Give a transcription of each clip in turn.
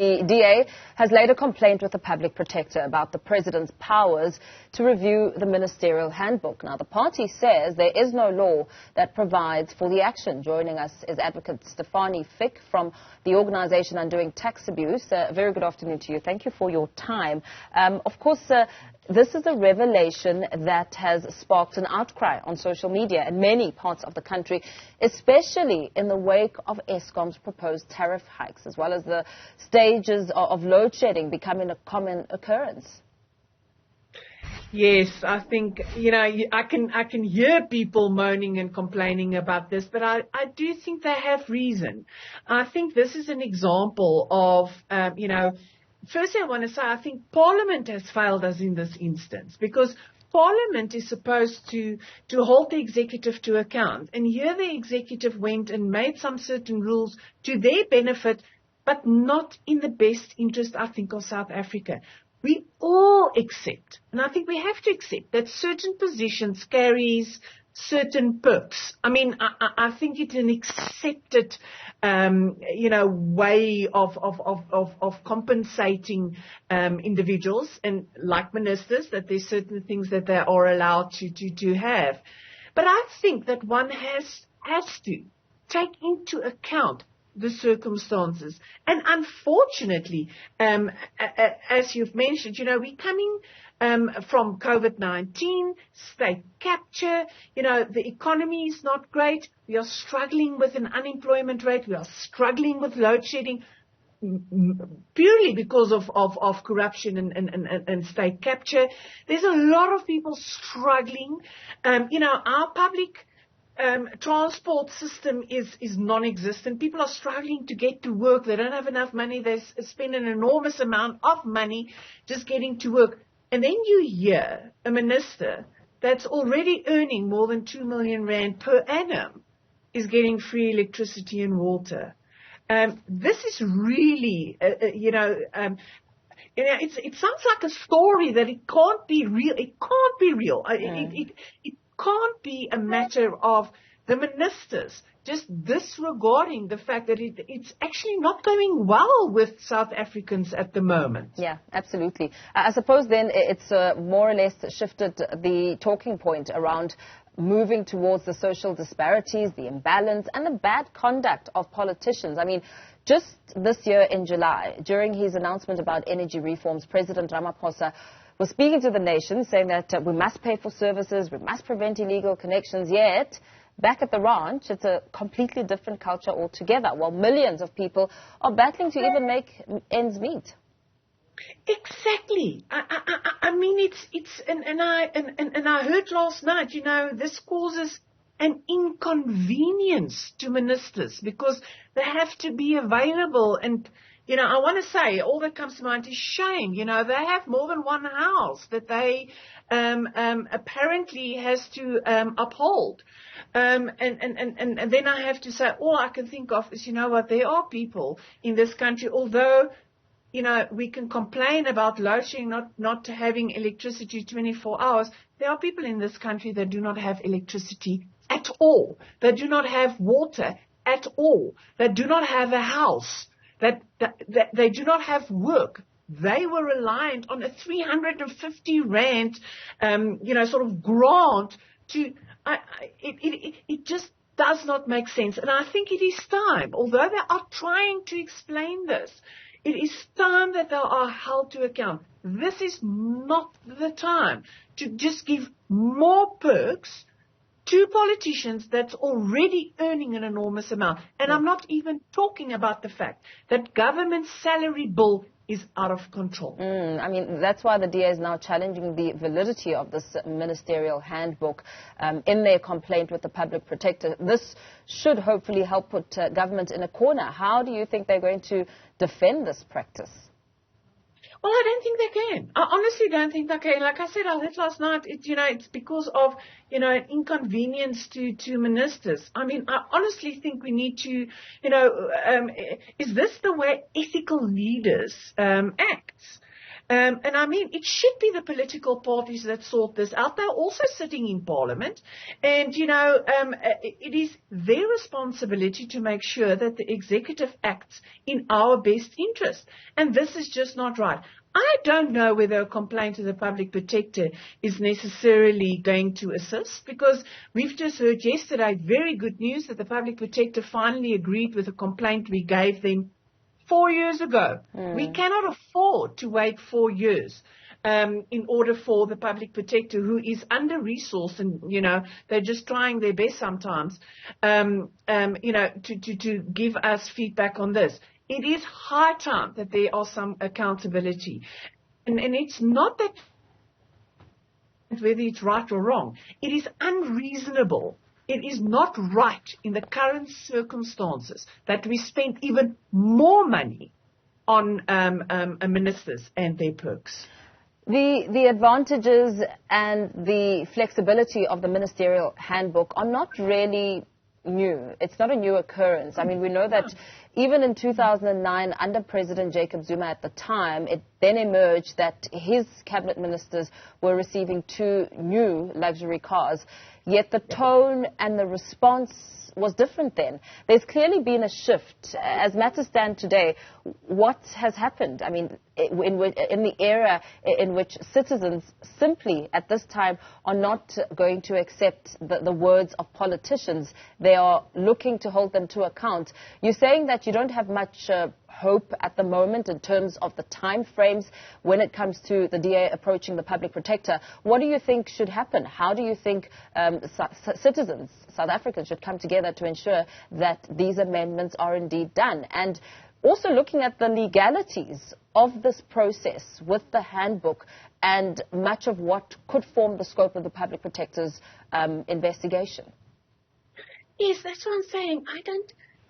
The DA has laid a complaint with the public protector about the president's powers to review the ministerial handbook. Now, the party says there is no law that provides for the action. Joining us is advocate Stefanie Fick from the organization Undoing Tax Abuse. Very good afternoon to you. Thank you for your time. Of course, this is a revelation that has sparked an outcry on social media in many parts of the country, especially in the wake of Eskom's proposed tariff hikes, as well as the stages of load shedding becoming a common occurrence. Yes, I think, I can hear people moaning and complaining about this, but I do think they have reason. I think this is an example of, firstly, I want to say I think Parliament has failed us in this instance, because Parliament is supposed to hold the executive to account. And here the executive went and made some certain rules to their benefit, but not in the best interest, I think, of South Africa. We all accept, and I think we have to accept, that certain positions carries certain perks. I mean, I think it's an accepted, way of compensating individuals, and like ministers, that there's certain things that they are allowed to have. But I think that one has to take into account the circumstances. And unfortunately, as you've mentioned, we're coming from COVID-19, state capture, the economy is not great. We are struggling with an unemployment rate. We are struggling with load shedding purely because of corruption and state capture. There's a lot of people struggling. Our public transport system is non-existent. People are struggling to get to work. They don't have enough money. They spend an enormous amount of money just getting to work. And then you hear a minister that's already earning more than 2 million rand per annum is getting free electricity and water. This is really, it sounds like a story that it can't be real. It can't be real. It can't be a matter of the ministers just disregarding the fact that it's actually not going well with South Africans at the moment. Yeah, absolutely. I suppose then it's more or less shifted the talking point around moving towards the social disparities, the imbalance, and the bad conduct of politicians. I mean, just this year in July, during his announcement about energy reforms, President Ramaphosa was speaking to the nation, saying that we must pay for services, we must prevent illegal connections, yet back at the ranch, it's a completely different culture altogether, while millions of people are battling to even make ends meet. Exactly. I mean, and I heard last night, this causes an inconvenience to ministers because they have to be available. And I want to say, all that comes to mind is shame. They have more than one house that they apparently has to uphold. And then I have to say, all I can think of is, there are people in this country, although, we can complain about load shedding, not having electricity 24 hours. There are people in this country that do not have electricity at all. That do not have water at all. That do not have a house. That they do not have work. They were reliant on a 350 rand, sort of grant to. It just does not make sense. And I think it is time, although they are trying to explain this, it is time that they are held to account. This is not the time to just give more perks to politicians that's already earning an enormous amount. And I'm not even talking about the fact that government's salary bill is out of control. I mean, that's why the DA is now challenging the validity of this ministerial handbook in their complaint with the public protector. This should hopefully help put government in a corner. How do you think they're going to defend this practice? Well, I don't think they can. I honestly don't think they can. Like I said, I heard last night, it's because of, an inconvenience to ministers. I mean, I honestly think we need to, is this the way ethical leaders act? And I mean, it should be the political parties that sort this out. They're also sitting in Parliament. And, it is their responsibility to make sure that the executive acts in our best interest. And this is just not right. I don't know whether a complaint to the public protector is necessarily going to assist, because we've just heard yesterday very good news that the public protector finally agreed with a complaint we gave them 4 years ago. We cannot afford to wait 4 years in order for the public protector, who is under-resourced and, they're just trying their best sometimes, to give us feedback on this. It is high time that there are some accountability. And it's not that whether it's right or wrong. It is unreasonable. It is not right in the current circumstances that we spend even more money on ministers and their perks. The advantages and the flexibility of the ministerial handbook are not really new. It's not a new occurrence. I mean, we know that even in 2009, under President Jacob Zuma at the time, it then emerged that his cabinet ministers were receiving 2 new luxury cars, yet the tone and the response was different then. There's clearly been a shift. As matters stand today, what has happened? I mean, in the era in which citizens simply at this time are not going to accept the words of politicians, they are looking to hold them to account. You're saying that you don't have much hope at the moment in terms of the time frames when it comes to the DA approaching the public protector. What do you think should happen? How do you think citizens, South Africans, should come together to ensure that these amendments are indeed done? And also looking at the legalities of this process with the handbook and much of what could form the scope of the public protector's investigation. Yes, that's what I'm saying.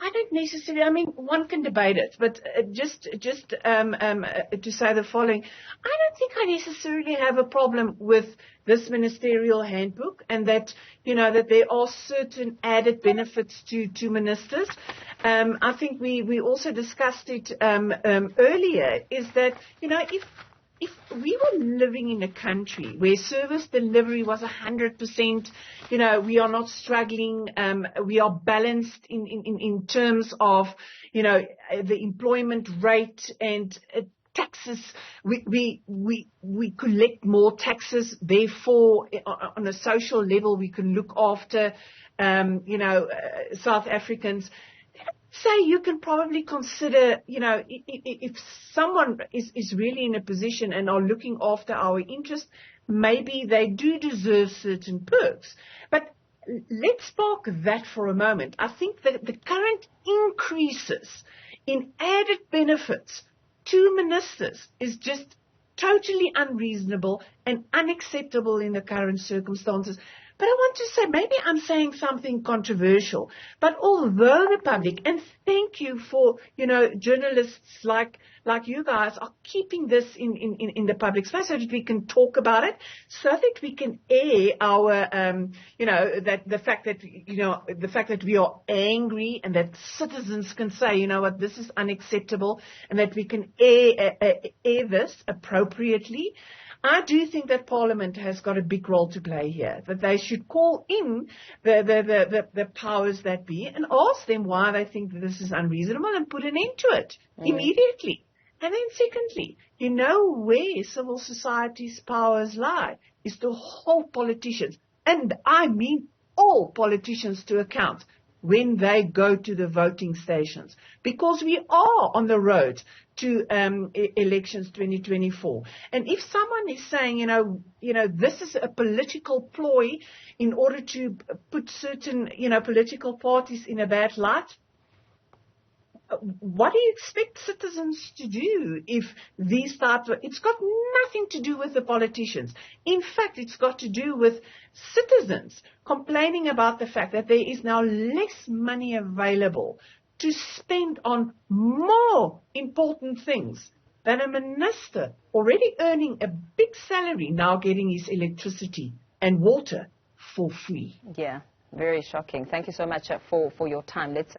I don't necessarily, I mean, one can debate it, but just to say the following, I don't think I necessarily have a problem with this ministerial handbook, and that, that there are certain added benefits to ministers. I think we also discussed it earlier, is that, if we were living in a country where service delivery was 100%, we are not struggling, we are balanced in terms of, the employment rate and taxes, we collect more taxes, therefore on a social level we can look after, South Africans. Say you can probably consider, if someone is really in a position and are looking after our interests, maybe they do deserve certain perks. But let's park that for a moment. I think that the current increases in added benefits to ministers is just totally unreasonable and unacceptable in the current circumstances. But I want to say, maybe I'm saying something controversial, but although the public, and thank you for, journalists like you guys are keeping this in the public space so that we can talk about it, so that we can air our, that the fact that we are angry, and that citizens can say, what, this is unacceptable, and that we can air this appropriately. I do think that Parliament has got a big role to play here, that they should call in the powers that be and ask them why they think that this is unreasonable and put an end to it immediately. And then secondly, where civil society's powers lie is to hold politicians, and I mean all politicians, to account when they go to the voting stations, because we are on the road to elections 2024. And if someone is saying, this is a political ploy in order to put certain, political parties in a bad light, what do you expect citizens to do if these types of... It's got nothing to do with the politicians. In fact, it's got to do with citizens complaining about the fact that there is now less money available to spend on more important things than a minister already earning a big salary now getting his electricity and water for free. Yeah, very shocking. Thank you so much for your time. Let's